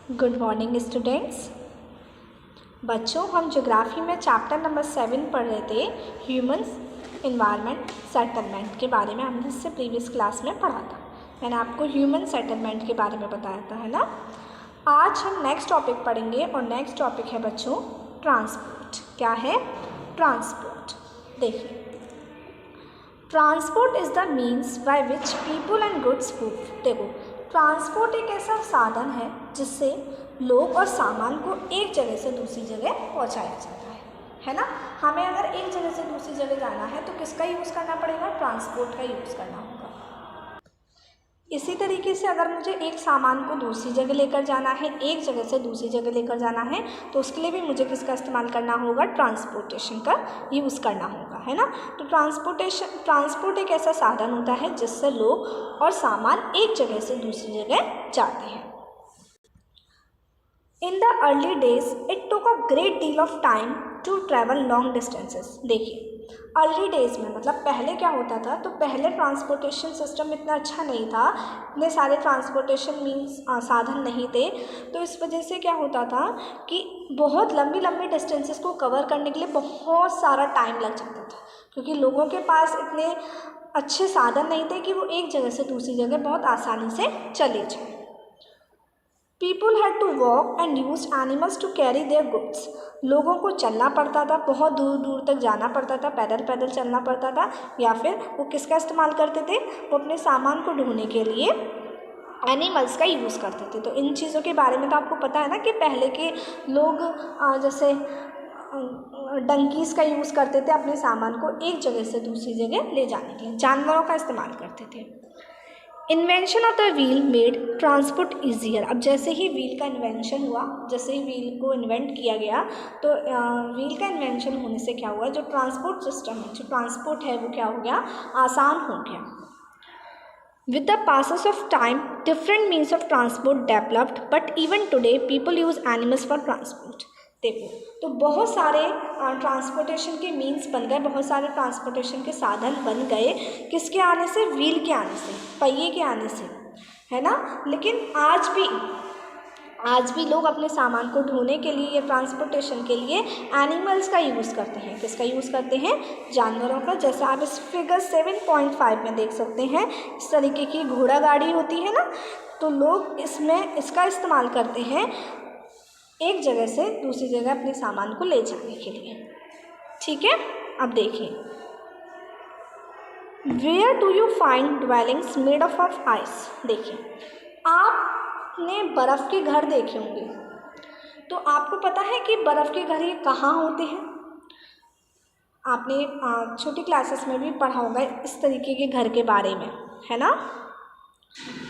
Good morning students. बच्चों, हम geography में चैप्टर नंबर 7 पढ़ रहे थे, ह्यूमंस इन्वायरमेंट सेटलमेंट के बारे में। हमने इससे प्रीवियस क्लास में पढ़ा था। मैंने आपको ह्यूमन सेटलमेंट के बारे में बताया था, है ना। आज हम नेक्स्ट टॉपिक पढ़ेंगे और नेक्स्ट टॉपिक है बच्चों ट्रांसपोर्ट। क्या है? ट्रांसपोर्ट। देखिए, transport is the means by which people and goods move. देखो, ट्रांसपोर्ट एक ऐसा साधन है जिससे लोग और सामान को एक जगह से दूसरी जगह पहुंचाया जाता है ना। हमें अगर एक जगह से दूसरी जगह जाना है तो किसका यूज़ करना पड़ेगा? ट्रांसपोर्ट का यूज़ करना होगा। इसी तरीके से अगर मुझे एक सामान को दूसरी जगह लेकर जाना है, एक जगह से दूसरी जगह लेकर जाना है, तो उसके लिए भी मुझे किसका इस्तेमाल करना होगा? ट्रांसपोर्टेशन का यूज़ करना होगा, है ना। तो ट्रांसपोर्ट एक ऐसा साधन होता है जिससे लोग और सामान एक जगह से दूसरी जगह जाते हैं। In the early days it took a great deal of time to travel long distances. देखिए, अर्ली डेज़ में मतलब पहले क्या होता था, तो पहले ट्रांसपोर्टेशन सिस्टम इतना अच्छा नहीं था, इतने सारे ट्रांसपोर्टेशन मीन्स साधन नहीं थे। तो इस वजह से क्या होता था कि बहुत लंबी लंबी डिस्टेंसेस को कवर करने के लिए बहुत सारा टाइम लग जाता था, क्योंकि लोगों के पास इतने अच्छे साधन नहीं थे कि वो एक जगह से दूसरी जगह बहुत आसानी से चले जाएं। People had to walk and use animals to carry their goods. लोगों को चलना पड़ता था, बहुत दूर दूर तक जाना पड़ता था, पैदल पैदल चलना पड़ता था, या फिर वो किसका इस्तेमाल करते थे? वो अपने सामान को ढोने के लिए एनिमल्स का यूज़ करते थे। तो इन चीज़ों के बारे में तो आपको पता है ना कि पहले के लोग जैसे डंकीज़ का यूज़ करते थे अपने सामान को एक जगह से दूसरी जगह ले जाने के लिए, जानवरों का इस्तेमाल करते थे। Invention of the wheel made transport easier. अब जैसे ही व्हील का इन्वेंशन हुआ, जैसे ही व्हील को इन्वेंट किया गया, तो व्हील का इन्वेंशन होने से क्या हुआ, जो ट्रांसपोर्ट सिस्टम है, जो ट्रांसपोर्ट है, वो क्या हो गया? आसान हो गया। With the passes of time different means of transport developed, but even today people use animals for transport. देखो, तो बहुत सारे ट्रांसपोर्टेशन के मीन्स बन गए, बहुत सारे ट्रांसपोर्टेशन के साधन बन गए। किसके आने से? व्हील के आने से, पहिए के आने से, है ना। लेकिन आज भी लोग अपने सामान को ढोने के लिए या ट्रांसपोर्टेशन के लिए एनिमल्स का यूज़ करते हैं। किसका यूज़ करते हैं? जानवरों का। जैसा आप इस फिगर 7.5 में देख सकते हैं, इस तरीके की घोड़ा गाड़ी होती है ना, तो लोग इसका इस्तेमाल करते हैं एक जगह से दूसरी जगह अपने सामान को ले जाने के लिए। ठीक है, अब देखिए, where do you find dwellings made of ice. देखिए, आपने बर्फ़ के घर देखे होंगे, तो आपको पता है कि बर्फ़ के घर ये कहाँ होते हैं? आपने छोटी क्लासेस में भी पढ़ा होगा इस तरीके के घर के बारे में, है ना।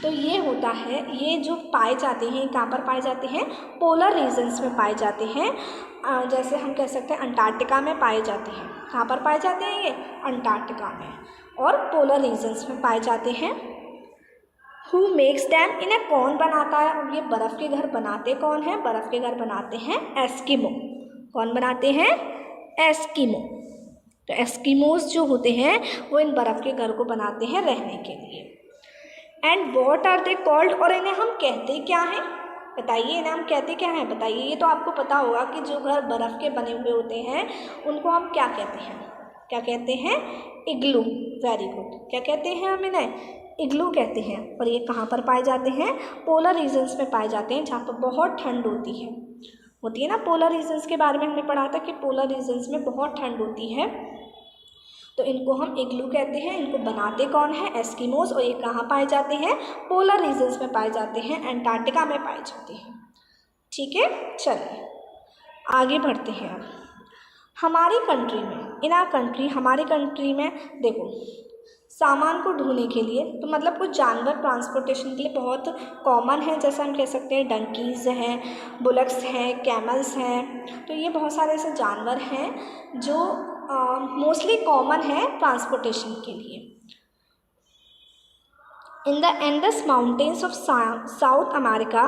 तो ये होता है, ये जो पाए जाते हैं, कहाँ पर पाए जाते हैं? पोलर रीजन्स में पाए जाते हैं। जैसे हम कह सकते हैं अंटार्कटिका में पाए जाते हैं। कहाँ पर पाए जाते हैं ये? अंटार्कटिका में और पोलर रीजन्स में पाए जाते हैं। Who makes dam? इन्हें कौन बनाता है? और ये बर्फ़ के घर बनाते कौन है? बर्फ़ के घर बनाते हैं एस्किमो। कौन बनाते हैं? एस्किमो। तो एस्किमोज जो होते हैं वो इन बर्फ़ के घर को बनाते हैं रहने के लिए। And what are they called? और इन्हें हम कहते क्या हैं? बताइए, इन्हें हम कहते क्या हैं? बताइए। ये तो आपको पता होगा कि जो घर बर्फ़ के बने हुए होते हैं उनको हम क्या कहते हैं? क्या कहते हैं? इग्लू। Very good. क्या कहते हैं हम इन्हें? इग्लू कहते हैं। और ये कहाँ पर पाए जाते हैं? पोलर रीजन्स में पाए जाते हैं, जहाँ पर बहुत ठंड होती है ना। पोलर रीजन्स के बारे में हमने पढ़ा था कि पोलर रीजन्स में बहुत ठंड होती है, तो इनको हम इग्लू कहते हैं। इनको बनाते कौन है? एस्किमोज। और ये कहाँ पाए जाते हैं? पोलर रीजन्स में पाए जाते हैं, अंटार्कटिका में पाए जाते हैं। ठीक है, चलिए आगे बढ़ते हैं। अब हमारी कंट्री में, इन आवर कंट्री, हमारी कंट्री में देखो, सामान को ढोने के लिए, तो मतलब कुछ जानवर ट्रांसपोर्टेशन के लिए बहुत कॉमन है। जैसे हम कह सकते हैं डंकीज़ हैं, बुलक्स हैं, कैमल्स हैं। तो ये बहुत सारे ऐसे जानवर हैं जो मोस्टली कॉमन है ट्रांसपोर्टेशन के लिए। In the Andes mountains of South America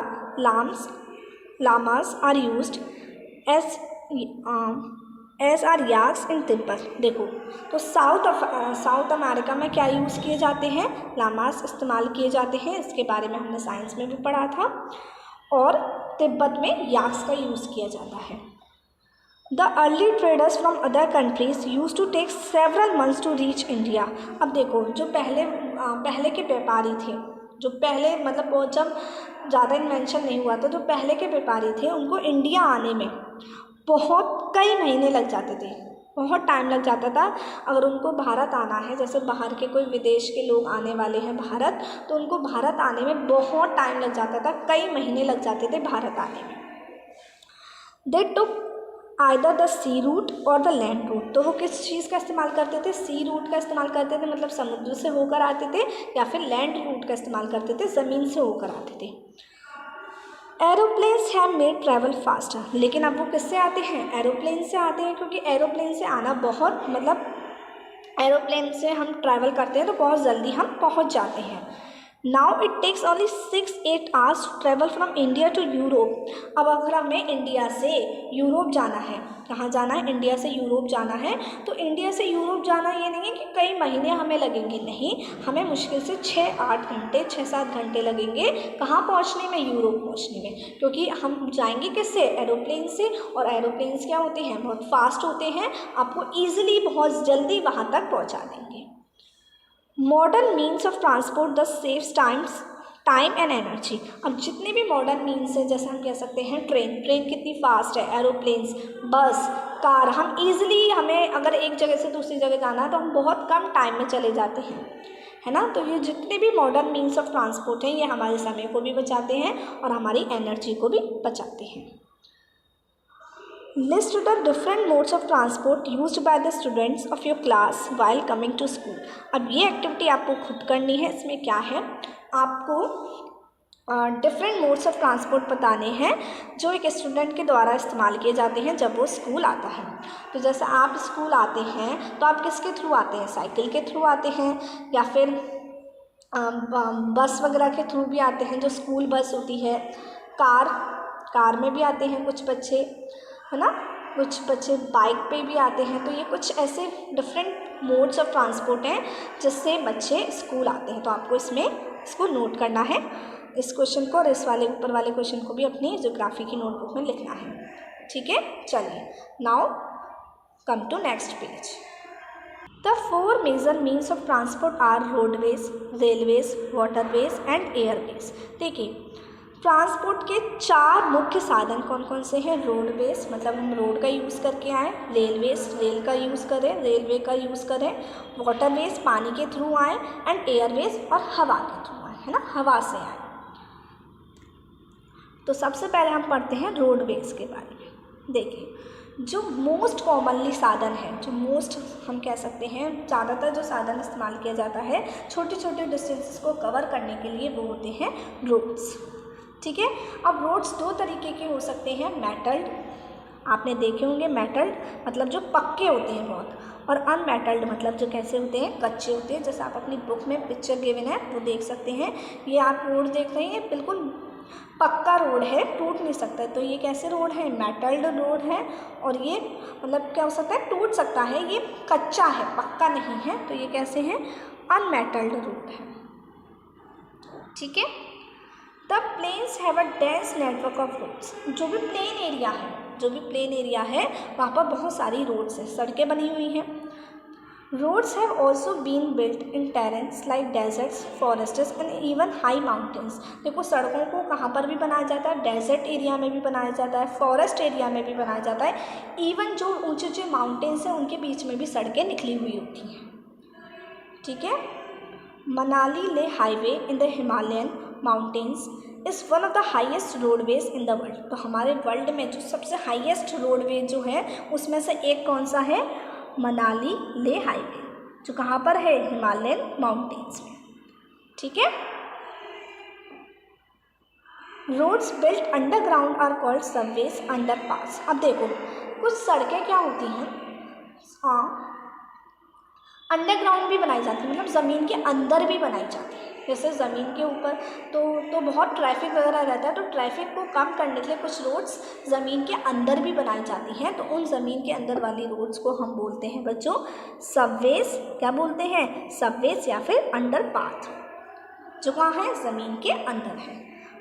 llamas are used as are yaks in Tibet. देखो, तो साउथ अमेरिका में क्या यूज़ किए जाते हैं? लामास इस्तेमाल किए जाते हैं। इसके बारे में हमने साइंस में भी पढ़ा था। और तिब्बत में याक्स का यूज़ किया जाता है। The early traders from other countries used to take several months to reach India. अब देखो, जो पहले के व्यापारी थे, जो पहले मतलब वो जब ज़्यादा इन्वेंशन नहीं हुआ था, जो पहले के व्यापारी थे उनको इंडिया आने में बहुत कई महीने लग जाते थे, बहुत टाइम लग जाता था। अगर उनको भारत आना है, जैसे बाहर के कोई विदेश के लोग आने वाले हैं भारत, तो उनको भारत आने में बहुत टाइम लग जाता था, कई महीने लग जाते थे भारत आने में। दे टुक आइदर द सी रूट और द लैंड रूट। तो वो किस चीज़ का इस्तेमाल करते थे? सी रूट का इस्तेमाल करते थे, मतलब समुद्र से होकर आते थे, या फिर लैंड रूट का इस्तेमाल करते थे, ज़मीन से होकर आते थे। Aeroplanes have made travel faster. लेकिन अब वो किससे आते हैं? एरोप्लेन से आते हैं, क्योंकि एरोप्लेन से आना बहुत मतलब एरोप्लेन से हम ट्रैवल करते हैं तो बहुत जल्दी हम पहुंच जाते हैं। Now it takes only 6-8 hours to travel from India to Europe. अब अगर हमें इंडिया से यूरोप जाना है, कहाँ जाना है? इंडिया से यूरोप जाना है, तो इंडिया से यूरोप जाना ये नहीं है कि कई महीने हमें लगेंगे, नहीं, हमें मुश्किल से 6-8 घंटे 6-7 घंटे लगेंगे कहाँ पहुँचने में? यूरोप पहुँचने में, क्योंकि हम जाएंगे किससे? एरोप्लेन से। और एरोप्लेन्स क्या होते हैं? बहुत फास्ट होते हैं, आपको ईजिली बहुत जल्दी वहाँ तक पहुँचा देंगे। Modern means of transport the saves time and energy. अब जितने भी मॉडर्न मीन्स हैं, जैसे हम कह सकते हैं ट्रेन कितनी फास्ट है, एरोप्लेन्स, बस, कार, हम ईजिली, हमें अगर एक जगह से दूसरी जगह जाना है तो हम बहुत कम टाइम में चले जाते हैं, है ना। तो ये जितने भी मॉडर्न मीन्स ऑफ ट्रांसपोर्ट हैं, ये हमारे समय को भी बचाते हैं और हमारी एनर्जी को भी बचाते हैं। List the different modes of transport used by the students of your class while coming to school। अब ये एक्टिविटी आपको खुद करनी है। इसमें क्या है, आपको डिफरेंट मोड्स ऑफ ट्रांसपोर्ट बताने हैं जो एक स्टूडेंट के द्वारा इस्तेमाल किए जाते हैं जब वो स्कूल आता है। तो जैसे आप स्कूल आते हैं तो आप किसके थ्रू आते हैं? साइकिल के थ्रू आते हैं, या फिर बस वगैरह के थ्रू भी आते हैं, जो स्कूल बस होती है, कार में भी आते हैं कुछ बच्चे, है ना, कुछ बच्चे बाइक पे भी आते हैं। तो ये कुछ ऐसे डिफरेंट मोड्स ऑफ ट्रांसपोर्ट हैं जिससे बच्चे स्कूल आते हैं। तो आपको इसको नोट करना है, इस क्वेश्चन को और इस वाले ऊपर वाले क्वेश्चन को भी अपनी ज्योग्राफी की नोटबुक में लिखना है, ठीक है। चलिए, now come to next page. The 4 major means of transport are roadways, railways, waterways and airways. देखिए, ट्रांसपोर्ट के 4 मुख्य साधन कौन कौन से हैं? रोडवेज, मतलब हम रोड का यूज़ करके आएँ, रेलवेज, रेल का यूज़ करें, रेलवे का यूज़ करें, वाटरवेज, पानी के थ्रू आएँ, एंड एयरवेज, और हवा के थ्रू आएँ, है ना, हवा से आएँ। तो सबसे पहले हम पढ़ते हैं रोडवेज के बारे में। देखिए, जो मोस्ट कॉमनली साधन है, जो मोस्ट हम कह सकते हैं ज़्यादातर जो साधन इस्तेमाल किया जाता है छोटे छोटे डिस्टेंसेस को कवर करने के लिए, वो होते हैं रोड्स, ठीक है। अब रोड्स 2 तरीके के हो सकते हैं। मेटल्ड, आपने देखे होंगे, मेटल्ड मतलब जो पक्के होते हैं बहुत, और अनमेटल्ड मतलब जो कैसे होते हैं? कच्चे होते हैं। जैसे आप अपनी बुक में पिक्चर गिवन है वो देख सकते हैं। ये आप रोड देख रहे हैं, बिल्कुल पक्का रोड है, टूट नहीं सकता। तो ये कैसे रोड है? मेटल्ड रोड है। और ये मतलब क्या हो सकता है? टूट सकता है, ये कच्चा है, पक्का नहीं है। तो ये कैसे है? अनमेटल्ड रोड है, ठीक है। The plains have a dense network of roads. जो भी प्लेन एरिया है वहाँ पर बहुत सारी रोड्स हैं, सड़कें बनी हुई हैं। Roads have also been built in terrains like deserts, forests and even high mountains. देखो, सड़कों को कहाँ पर भी बनाया जाता है? डेजर्ट एरिया में भी बनाया जाता है, फॉरेस्ट एरिया में भी बनाया जाता है, इवन जो ऊंचे माउंटेन्स हैं उनके बीच में भी सड़कें निकली हुई होती हैं, ठीक है। मनाली ले highway in the Himalayan mountains is one of the highest roadways in the world. तो हमारे वर्ल्ड में जो सबसे हाईएस्ट रोडवे जो है उसमें से एक कौन सा है? मनाली ले हाईवे, जो कहाँ पर है? हिमालयन माउंटेन्स में, ठीक है। Roads built underground are called subways, underpass. अब देखो, कुछ सड़कें क्या होती हैं, अंडरग्राउंड भी बनाई जाती है, मतलब ज़मीन के अंदर भी बनाई जाती है। जैसे ज़मीन के ऊपर तो बहुत ट्रैफिक वगैरह रहता है, तो ट्रैफिक को कम करने के लिए कुछ रोड्स ज़मीन के अंदर भी बनाई जाती हैं। तो उन ज़मीन के अंदर वाली रोड्स को हम बोलते हैं बच्चों सबवेज। क्या बोलते हैं? सबवेज या फिर अंडरपाथ, जो कहाँ है? ज़मीन के अंदर है।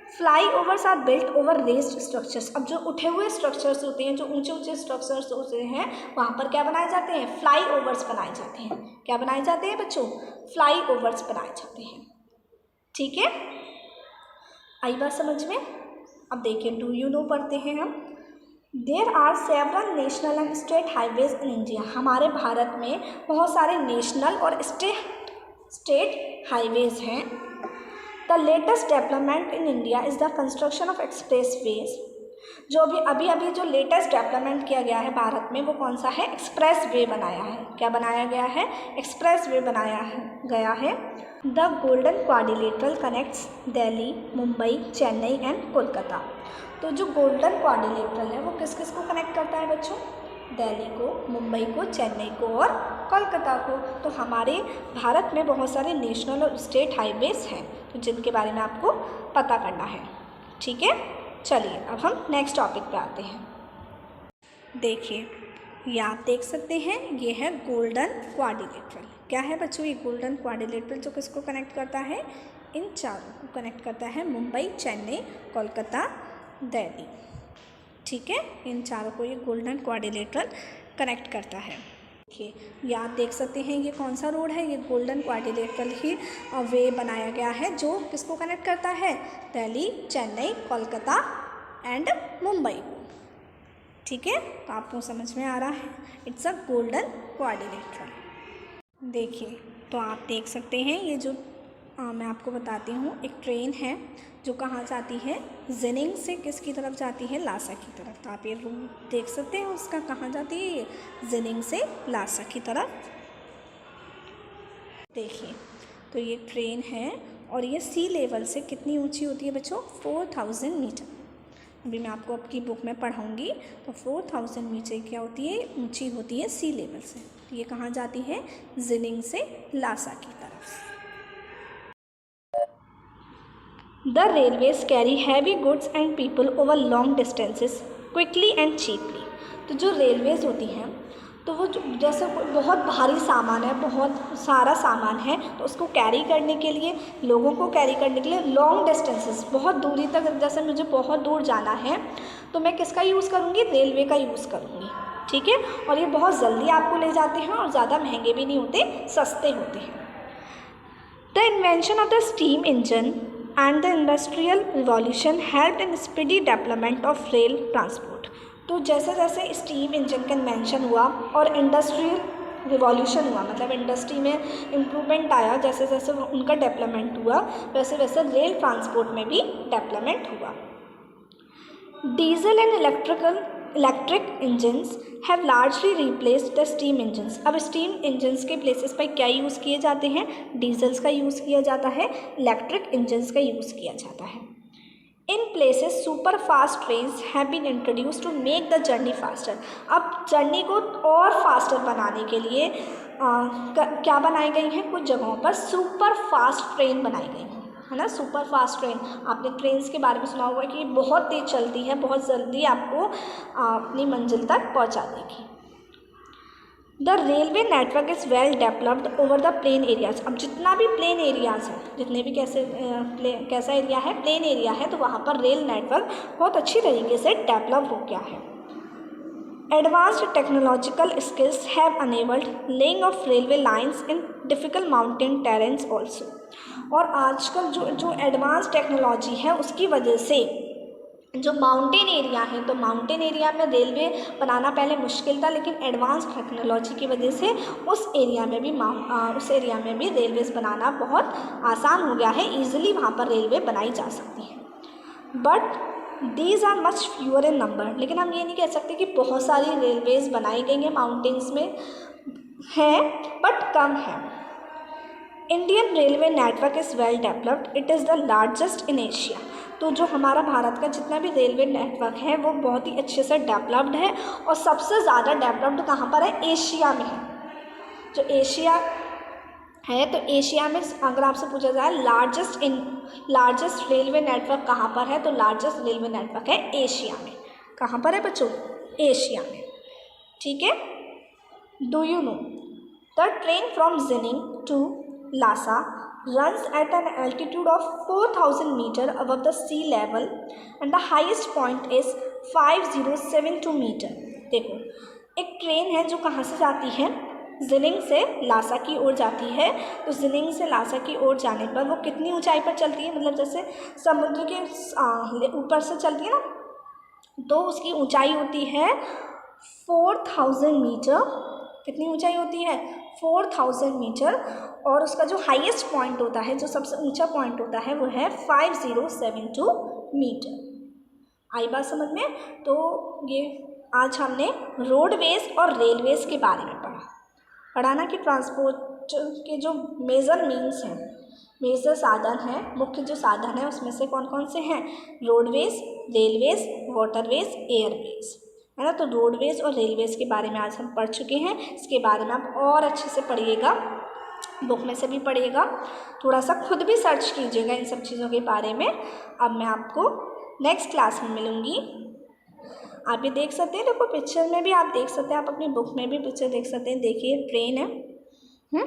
Flyovers are built over raised structures. अब जो उठे हुए स्ट्रक्चर्स होते हैं, जो ऊंचे ऊंचे स्ट्रक्चर्स होते हैं, वहाँ पर क्या बनाए जाते हैं? फ्लाई ओवर्स बनाए जाते हैं। क्या बनाए जाते हैं बच्चों? फ्लाई ओवर्स बनाए जाते हैं। ठीक है, आई बात समझ में? अब देखिए, डू यू नो पढ़ते हैं हम। There are several national and state highways in India. हमारे भारत में बहुत सारे नेशनल और स्टेट हाईवेज हैं। The latest development in India is the construction of expressways. जो भी अभी जो लेटेस्ट डेवलपमेंट किया गया है भारत में, वो कौन सा है? एक्सप्रेस वे बनाया है। क्या बनाया गया है? एक्सप्रेस वे बनाया गया है। The golden quadrilateral connects Delhi, Mumbai, Chennai and Kolkata. तो जो गोल्डन क्वाड्रिलेटरल है वो किस किस को कनेक्ट करता है बच्चों? दिल्ली को, मुंबई को, चेन्नई को और कोलकाता को। तो हमारे भारत में बहुत सारे नेशनल और स्टेट हाईवेज हैं, तो जिनके बारे में आपको पता करना है। ठीक है, चलिए अब हम नेक्स्ट टॉपिक पे आते हैं। देखिए, ये आप देख सकते हैं, ये है गोल्डन क्वाड्रिलेटरल। क्या है बच्चों ये गोल्डन क्वाड्रिलेटरल? जो किसको कनेक्ट करता है? इन चारों को कनेक्ट करता है, मुंबई, चेन्नई, कोलकाता, दिल्ली। ठीक है, इन चारों को ये गोल्डन क्वाड्रिलेटरल कनेक्ट करता है। देखिए, ये आप देख सकते हैं, ये कौन सा रोड है? ये गोल्डन क्वाड्रिलेटरल ही वे बनाया गया है, जो किसको कनेक्ट करता है? दिल्ली, चेन्नई, कोलकाता एंड मुंबई को। ठीक है, तो आपको समझ में आ रहा है, इट्स अ गोल्डन क्वाड्रिलेटरल। देखिए, तो आप देख सकते हैं, ये जो मैं आपको बताती हूँ, एक ट्रेन है जो कहाँ जाती है? जिनिंग से किसकी तरफ जाती है? लासा की तरफ। तो आप ये रूट देख सकते हैं उसका, कहाँ जाती है ये? जिनिंग से लासा की तरफ। देखिए, तो ये ट्रेन है और ये सी लेवल से कितनी ऊंची होती है बच्चों? 4000 मीटर। अभी मैं आपको आपकी बुक में पढ़ाऊँगी। तो 4000 मीटर क्या होती है? ऊंची होती है सी लेवल से। तो ये कहाँ जाती है? जिनिंग से लासा की तरफ। The railways carry heavy goods and people over long distances quickly and cheaply। तो जो रेलवेज़ होती हैं, तो वो जैसे बहुत भारी सामान है, बहुत सारा सामान है, तो उसको कैरी करने के लिए, लोगों को कैरी करने के लिए लॉन्ग डिस्टेंसेस, बहुत दूरी तक, जैसे मुझे बहुत दूर जाना है, तो मैं किसका यूज़ करूँगी? रेलवे का यूज़ करूँगी। ठीक है, और ये बहुत जल्दी आपको ले जाते हैं और ज़्यादा महंगे भी नहीं होते, सस्ते होते हैं। The invention of the steam engine and the industrial revolution helped in speedy development of rail transport। तो जैसे जैसे स्टीम इंजन का इन्वेंशन हुआ और इंडस्ट्रियल रिवॉल्यूशन हुआ, मतलब इंडस्ट्री में इम्प्रूवमेंट आया, जैसे जैसे उनका डेवलपमेंट हुआ, वैसे वैसे रेल ट्रांसपोर्ट में भी डेवलपमेंट हुआ। Diesel and electric engines have largely replaced the steam engines. अब स्टीम इंजन्स के प्लेसेस पर क्या यूज़ किए जाते हैं? डीजल्स का यूज़ किया जाता है, इलेक्ट्रिक इंजन्स का यूज़ किया जाता है। In places super fast trains have been introduce to make the journey faster. अब जर्नी को और फास्टर बनाने के लिए क्या बनाई गई हैं? कुछ जगहों पर सुपर फास्ट ट्रेन बनाई गई हैं, है ना? सुपर फास्ट ट्रेन, आपने ट्रेन्स के बारे में सुना होगा कि बहुत तेज़ चलती है, बहुत जल्दी आपको अपनी मंजिल तक पहुंचा देगी। The railway network is well developed over the plain areas. अब जितना भी प्लेन एरियाज़ हैं, जितने भी कैसा एरिया है? प्लेन एरिया है, तो वहाँ पर रेल नेटवर्क बहुत अच्छी तरीके से डेवलप हो गया है। Advanced technological skills have enabled laying of railway lines in difficult mountain terrains also. और आजकल जो एडवांस टेक्नोलॉजी है, उसकी वजह से जो माउंटेन एरिया है, तो माउंटेन एरिया में रेलवे बनाना पहले मुश्किल था, लेकिन एडवांस टेक्नोलॉजी की वजह से उस एरिया में भी रेलवेज़ बनाना बहुत आसान हो गया है। ईजिली वहाँ पर रेलवे बनाई जा सकती है। But these are much fewer in number. लेकिन हम ये नहीं कह सकते कि बहुत सारी रेलवेज़ बनाई गई हैं, माउंटेन्स में हैं, बट कम है। Indian railway network is well developed, it is the largest in Asia. तो जो हमारा भारत का जितना भी रेलवे नेटवर्क है, वो बहुत ही अच्छे से डेवलप्ड है, और सबसे ज़्यादा डेवलप्ड कहाँ पर है? एशिया में है। जो एशिया है, तो एशिया में अगर आपसे पूछा जाए लार्जेस्ट रेलवे नेटवर्क कहाँ पर है, तो लार्जेस्ट रेलवे नेटवर्क है एशिया में। कहाँ पर है बच्चों? एशिया में। ठीक है, do you know the train from Xining to Lhasa runs at an altitude of 4000 meter above the sea level and the highest point is 5072 meter। देखो, एक ट्रेन है जो कहाँ से जाती है, जिनिंग से लासा की ओर जाती है। तो जिनिंग से लासा की ओर जाने पर वो कितनी ऊंचाई पर चलती है, मतलब जैसे समुद्र के ऊपर से चलती है ना, तो उसकी ऊंचाई होती है 4000 मीटर। कितनी ऊंचाई होती है, 4000 मीटर। और उसका जो हाईएस्ट पॉइंट होता है, जो सबसे ऊंचा पॉइंट होता है, वो है 5072 मीटर। आई बात समझ में। तो ये आज हमने रोडवेज और रेलवेज के बारे में पढ़ा ना, कि ट्रांसपोर्ट के जो मेजर मीन्स हैं, मेजर साधन हैं, मुख्य जो साधन है उसमें से कौन कौन से हैं, रोडवेज, रेलवेज, वाटरवेज, एयरवेज, है ना। तो रोडवेज और रेलवेज के बारे में आज हम पढ़ चुके हैं। इसके बारे में आप और अच्छे से पढ़िएगा, बुक में से भी पढ़िएगा, थोड़ा सा खुद भी सर्च कीजिएगा इन सब चीज़ों के बारे में। अब मैं आपको नेक्स्ट क्लास में मिलूँगी। आप ये देख सकते हैं, देखो पिक्चर में भी आप देख सकते हैं, आप अपनी बुक में भी पिक्चर देख सकते हैं। देखिए ट्रेन है।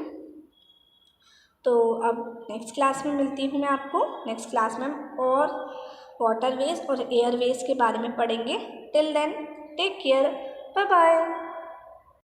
तो अब नेक्स्ट क्लास में मिलती हूँ मैं आपको। नेक्स्ट क्लास में हम और वाटरवेज और एयरवेज के बारे में पढ़ेंगे। Till then take care, bye bye.